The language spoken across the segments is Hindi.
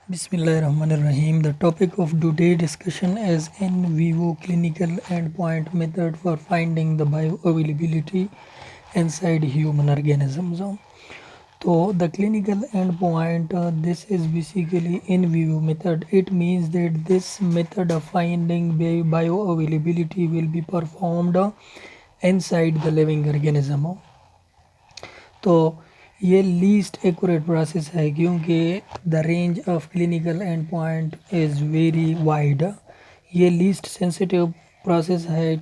Bismillahirrahmanirrahim. The topic of today's discussion is in vivo clinical endpoint method for finding the bioavailability inside human organisms. So the clinical endpoint, this is basically in vivo method. It means that this method of finding bioavailability will be performed inside the living organism. तो ये लीस्ट एक्यूरेट प्रोसेस है क्योंकि the range of clinical end point is very wide. ये लीस्ट सेंसिटिव प्रोसेस है।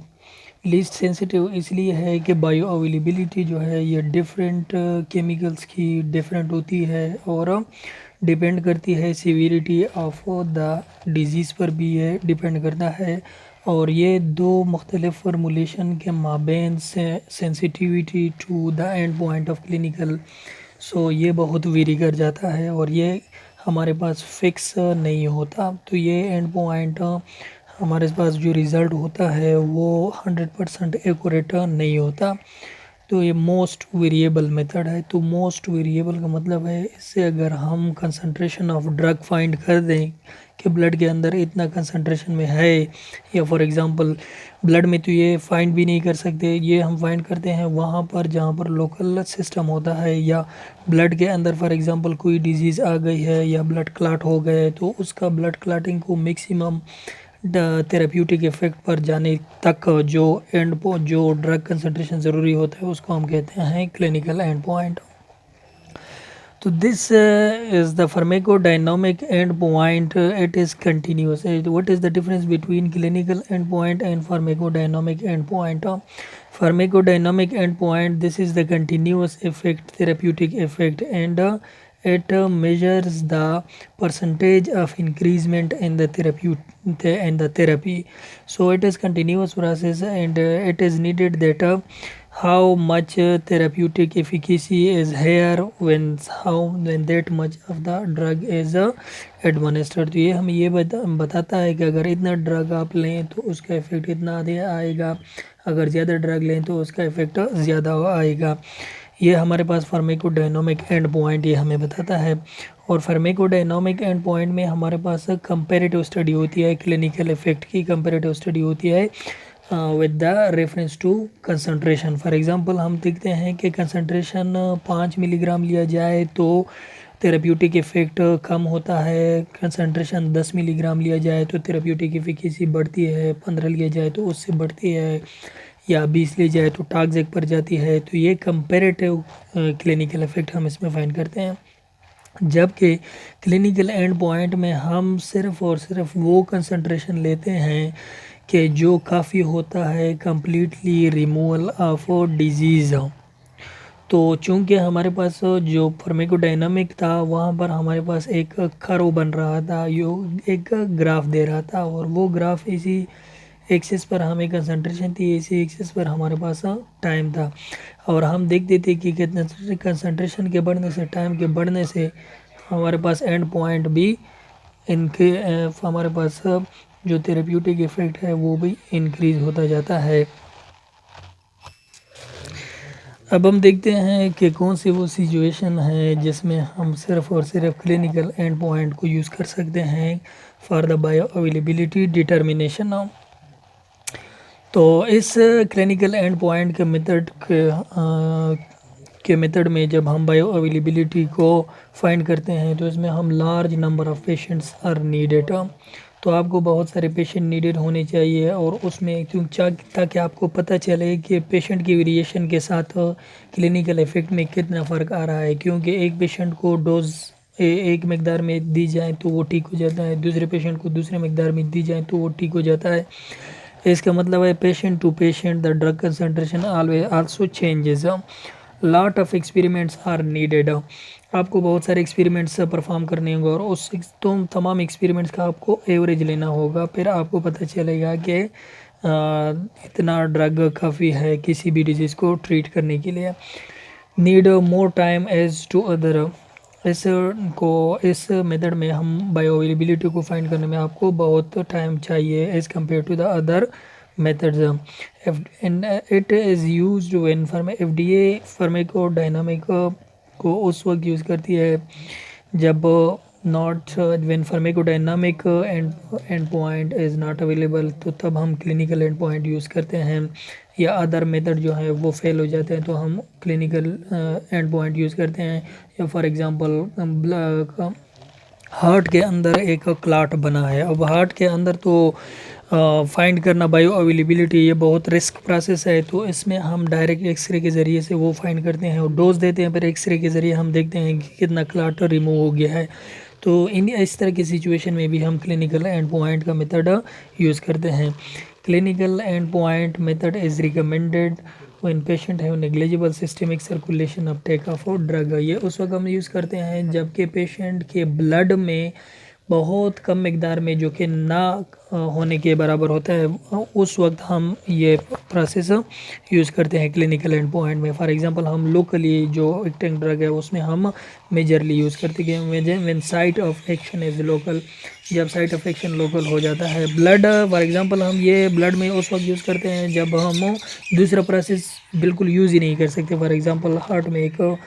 लीस्ट सेंसिटिव इसलिए है कि बायो अवेलेबिलिटी जो है ये डिफरेंट केमिकल्स की डिफरेंट होती है और डिपेंड करती है सीवियरिटी ऑफ द डिज़ीज़ पर भी ये डिपेंड करता है। और ये दो मुख्तलिफ़ फार्मूलेशन के माबेन से sensitivity to the end point of clinical so ये बहुत वेरी कर जाता है और ये हमारे पास फिक्स नहीं होता। तो ये एंड पॉइंट हमारे पास जो रिज़ल्ट होता है वो 100% एक्यूरेट नहीं होता। तो ये मोस्ट वेरिएबल मेथड है। तो मोस्ट वेरिएबल का मतलब है इससे अगर हम कंसंट्रेशन ऑफ ड्रग फाइंड कर दें कि ब्लड के अंदर इतना कंसंट्रेशन में है, या फॉर एग्जांपल ब्लड में तो ये फाइंड भी नहीं कर सकते, ये हम फाइंड करते हैं वहाँ पर जहाँ पर लोकल सिस्टम होता है, या ब्लड के अंदर फॉर एग्जांपल कोई डिजीज़ आ गई है या ब्लड क्लॉट हो गए तो उसका ब्लड क्लॉटिंग को मैक्सिमम थेरेप्यूटिक इफ़ेक्ट पर जाने तक जो ड्रग कंसंट्रेशन ज़रूरी होता है उसको हम कहते हैं क्लिनिकल एंड पॉइंट। तो this is the pharmacodynamic end point, it is continuous. What is the difference between clinical end point and pharmacodynamic end point? Pharmacodynamic endpoint, this is the continuous effect, therapeutic effect, and it measures the percentage of increasement in the therapy. So it is continuous process and it is needed that how much therapeutic efficacy is here when that much of the drug is administered। तो ये हमें ये बताता है कि अगर इतना ड्रग आप लें तो उसका इफ़ेक्ट इतना आएगा, अगर ज़्यादा ड्रग लें तो उसका इफ़ेक्ट ज़्यादा आएगा। ये हमारे पास फार्माकोडायनामिक एंड पॉइंट ये हमें बताता है। और फार्माकोडायनामिक एंड पॉइंट में हमारे पास कंपैरेटिव स्टडी होती है, क्लिनिकल इफ़ेक्ट की कंपैरेटिव स्टडी होती है with the reference to concentration. For example हम देखते हैं कि कंसंट्रेशन 5 मिलीग्राम लिया जाए तो थेरेप्यूटिक इफ़ेक्ट कम होता है, कंसंट्रेशन 10 मिलीग्राम लिया जाए तो थेरेप्यूटिक एफिकेसी बढ़ती है, 15 लिया जाए तो उससे बढ़ती है, या 20 ली जाए तो टॉक्सिक पर जाती है। तो ये कंपैरेटिव क्लिनिकल इफ़ेक्ट हम इसमें फाइंड करते हैं। जबकि क्लिनिकल एंड पॉइंट में हम सिर्फ़ और सिर्फ वो कंसंट्रेशन लेते हैं कि जो काफ़ी होता है कम्प्लीटली रिमूवल ऑफ डिजीज़। तो चूँकि हमारे पास जो फार्माकोडायनामिक था वहाँ पर हमारे पास एक कर्व बन रहा था, यो एक ग्राफ दे रहा था, और वो ग्राफ इसी एक्सिस पर हमें कंसंट्रेशन थी, इसी एक्सिस पर हमारे पास टाइम था। और हम देखते थे कि कितना कंसंट्रेशन के बढ़ने से, टाइम के बढ़ने से हमारे पास एंड पॉइंट भी इनके हमारे पास जो थेरेप्यूटिक इफ़ेक्ट है वो भी इंक्रीज़ होता जाता है। अब हम देखते हैं कि कौन सी वो सिचुएशन है जिसमें हम सिर्फ़ और सिर्फ क्लिनिकल एंड पॉइंट को यूज़ कर सकते हैं for the bio availability determination. तो इस क्लिनिकल एंड पॉइंट के मेथड में जब हम बायो अवेलेबिलिटी को फाइंड करते हैं तो इसमें हम large number of patients are needed. तो आपको बहुत सारे पेशेंट नीडेड होने चाहिए और उसमें क्योंकि ताकि आपको पता चले कि पेशेंट की वेरिएशन के साथ क्लिनिकल इफ़ेक्ट में कितना फ़र्क आ रहा है। क्योंकि एक पेशेंट को डोज़ एक मकदार में दी जाए तो वो ठीक हो जाता है, दूसरे पेशेंट को दूसरे मकदार में दी जाए तो वो ठीक हो जाता है। इसका मतलब है patient to patient the drug concentration also changes. Lot of experiments are needed. आपको बहुत सारे एक्सपेरिमेंट्स परफॉर्म करने होंगे और उस तमाम एक्सपेरिमेंट्स का आपको एवरेज लेना होगा, फिर आपको पता चलेगा कि इतना ड्रग काफ़ी है किसी भी डिजीज़ को ट्रीट करने के लिए। Need more time as to other. इस मेथड में हम बायो अवेलेबिलिटी को फाइंड करने में आपको बहुत टाइम चाहिए as compare to the other methods, and it is used when FDA pharmacodynamic को उस वक्त यूज़ करती है जब not when pharmacodynamic end point is not available, तो तब हम क्लिनिकल एंड पॉइंट यूज़ करते हैं, या अदर मेथड जो है वो फेल हो जाते हैं तो हम क्लिनिकल एंड पॉइंट यूज़ करते हैं। या फॉर एग्जांपल हार्ट के अंदर एक क्लाट बना है, अब हार्ट के अंदर तो फाइंड करना बायो अवेलेबिलिटी ये बहुत रिस्क प्रोसेस है, तो इसमें हम डायरेक्ट एक्सरे के ज़रिए से वो फाइंड करते हैं और डोज देते हैं, फिर एक्सरे के ज़रिए हम देखते हैं कि कितना क्लाट रिमूव हो गया है। तो इन इस तरह की सिचुएशन में भी हम क्लिनिकल एंड पॉइंट का मेथड यूज़ करते हैं। Clinical end point method is recommended when patient have negligible systemic circulation Uptake of drug. ये उस वक्त हम यूज़ करते हैं जबकि पेशेंट के ब्लड में बहुत कम मिकदार में, जो कि ना होने के बराबर होता है, उस वक्त हम ये प्रोसेस यूज़ करते हैं क्लिनिकल एंड पॉइंट में। फॉर एग्जांपल हम लोकली जो एक्टिंग ड्रग है उसमें हम मेजरली यूज़ करते हैं when site of action is local, जब साइट ऑफ एक्शन लोकल हो जाता है। ब्लड फॉर एग्जांपल हम ये ब्लड में उस वक्त यूज़ करते हैं जब हम दूसरा प्रोसेस बिल्कुल यूज़ ही नहीं कर सकते। फॉर एग्जांपल हार्ट में एक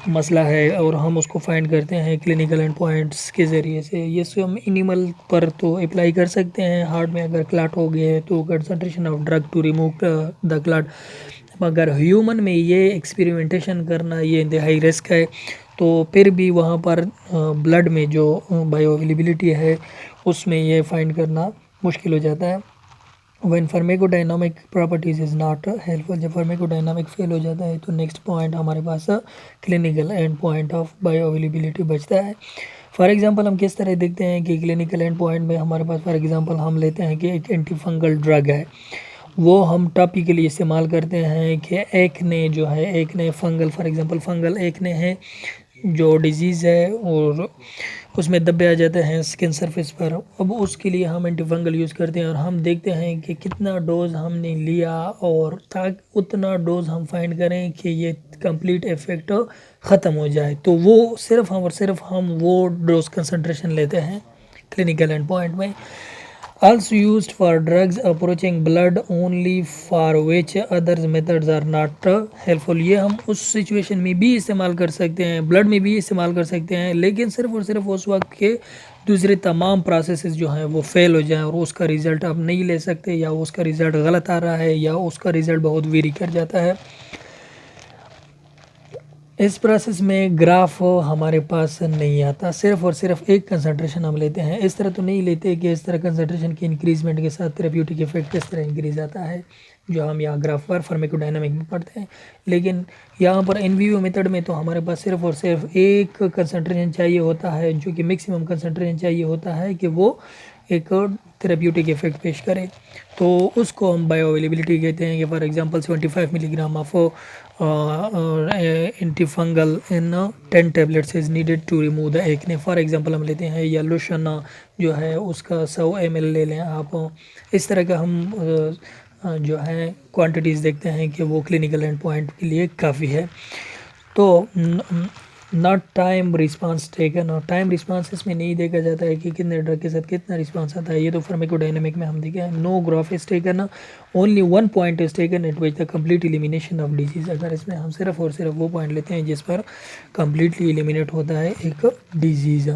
मसला है और हम उसको फाइंड करते हैं क्लिनिकल एंड पॉइंट्स के ज़रिए से। ये सब हम एनिमल पर तो अप्लाई कर सकते हैं, हार्ट में अगर क्लाट हो गया है तो concentration of drug to remove the clot. मगर ह्यूमन में ये एक्सपेरिमेंटेशन करना ये इंतहाई रिस्क है, तो फिर भी वहाँ पर ब्लड में जो बायो अवेलेबिलिटी है उसमें ये फाइंड करना मुश्किल हो जाता है। When pharmacodynamic properties is not helpful, जब फार्माकोडायनामिक फेल हो जाता है तो नेक्स्ट पॉइंट हमारे पास clinical end point of bioavailability बचता है। फॉर एग्जांपल हम किस तरह देखते हैं कि क्लिनिकल एंड पॉइंट में हमारे पास फॉर एग्जांपल हम लेते हैं कि एक एंटी फंगल ड्रग है, वो हम टॉपिकली इस्तेमाल करते हैं कि एक्ने जो है, acne fungal, for example fungal acne है जो डिजीज़ है और उसमें धब्बे आ जाते हैं स्किन सरफेस पर। अब उसके लिए हम एंटी फंगल यूज़ करते हैं और हम देखते हैं कि कितना डोज हमने लिया, और ताकि उतना डोज हम फाइंड करें कि ये कंप्लीट इफ़ेक्ट ख़त्म हो जाए, तो वो सिर्फ हम और सिर्फ हम वो डोज कंसंट्रेशन लेते हैं क्लिनिकल एंड पॉइंट में। Also used for drugs approaching blood only for which other methods are not helpful। ये हम उस सिचुएशन में भी इस्तेमाल कर सकते हैं, ब्लड में भी इस्तेमाल कर सकते हैं, लेकिन सिर्फ और सिर्फ उस वक्त के दूसरे तमाम प्रोसेसेस जो हैं वो फेल हो जाएं और उसका रिज़ल्ट आप नहीं ले सकते, या उसका रिज़ल्ट गलत आ रहा है, या उसका रिज़ल्ट बहुत वेरी कर जाता है। इस प्रोसेस में ग्राफ हमारे पास नहीं आता, सिर्फ और सिर्फ एक कंसंट्रेशन हम लेते हैं। इस तरह तो नहीं लेते कि इस तरह कंसंट्रेशन की इंक्रीजमेंट के साथ थेरेप्यूटिक इफेक्ट किस तरह इंक्रीज आता है, जो हम यहाँ ग्राफ पर फार्माकोडायनामिक में पढ़ते हैं। लेकिन यहाँ पर इन विवो मेथड में तो हमारे पास सिर्फ और सिर्फ एक कंसंट्रेशन चाहिए होता है, जो कि मैक्सिमम कंसंट्रेशन चाहिए होता है कि वो एक थेरेप्यूटिक इफेक्ट पेश करे, तो उसको हम बायो अवेलेबिलिटी कहते हैं। कि for example 75 milligram of antifungal in 10 tablets is needed to remove the acne. For example हम लेते हैं, या लोशन जो है उसका 100 ml ले लें आप। इस तरह का हम जो है क्वांटिटीज़ देखते हैं कि वो क्लिनिकल एंड पॉइंट के लिए काफ़ी है। तो नॉट टाइम रिस्पांस टेकन, और टाइम रिस्पांस इसमें नहीं देखा जाता है कि कितने ड्रग के साथ कितना रिस्पांस आता है, ये तो फार्माकोडायनामिक में हम देखे हैं। No graph is taken, only one point is taken at which the complete elimination of disease. अगर इसमें हम सिर्फ और सिर्फ वो पॉइंट लेते हैं जिस पर कम्प्लीटली एलिमिनेट होता है एक डिजीज़।